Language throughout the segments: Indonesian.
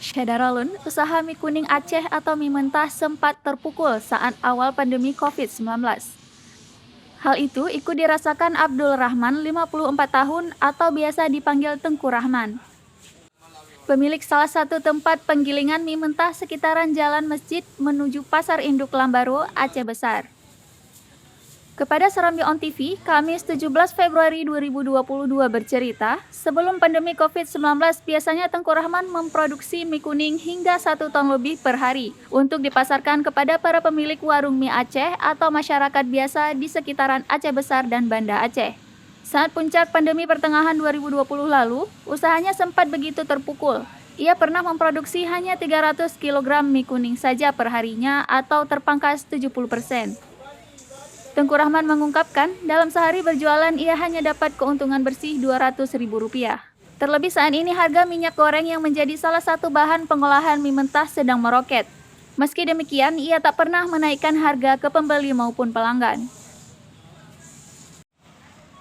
Syadaralun, usaha mie kuning Aceh atau mie mentah sempat terpukul saat awal pandemi COVID-19. Hal itu ikut dirasakan Abdul Rahman, 54 tahun atau biasa dipanggil Tengku Rahman. Pemilik salah satu tempat penggilingan mie mentah sekitaran Jalan Masjid menuju Pasar Induk Lambaro, Aceh Besar. Kepada Serambi On TV, Kamis 17 Februari 2022 bercerita, sebelum pandemi COVID-19 biasanya Tengku Rahman memproduksi mie kuning hingga 1 ton lebih per hari untuk dipasarkan kepada para pemilik warung mie Aceh atau masyarakat biasa di sekitaran Aceh Besar dan Banda Aceh. Saat puncak pandemi pertengahan 2020 lalu, usahanya sempat begitu terpukul. Ia pernah memproduksi hanya 300 kg mie kuning saja per harinya atau terpangkas 70%. Tengku Rahman mengungkapkan, dalam sehari berjualan ia hanya dapat keuntungan bersih Rp200.000. Terlebih saat ini harga minyak goreng yang menjadi salah satu bahan pengolahan mie mentah sedang meroket. Meski demikian, ia tak pernah menaikkan harga ke pembeli maupun pelanggan.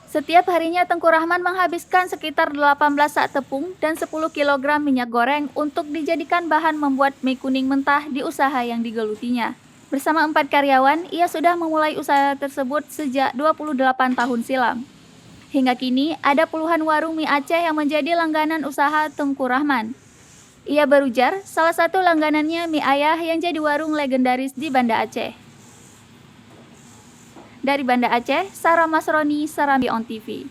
Setiap harinya Tengku Rahman menghabiskan sekitar 18 sak tepung dan 10 kg minyak goreng untuk dijadikan bahan membuat mie kuning mentah di usaha yang digelutinya. Bersama 4 karyawan, ia sudah memulai usaha tersebut sejak 28 tahun silam. Hingga kini, ada puluhan warung mie Aceh yang menjadi langganan usaha Tengku Rahman. Ia berujar, salah satu langganannya mie ayah yang jadi warung legendaris di Banda Aceh. Dari Banda Aceh, Sarah Masroni, Serambi On TV.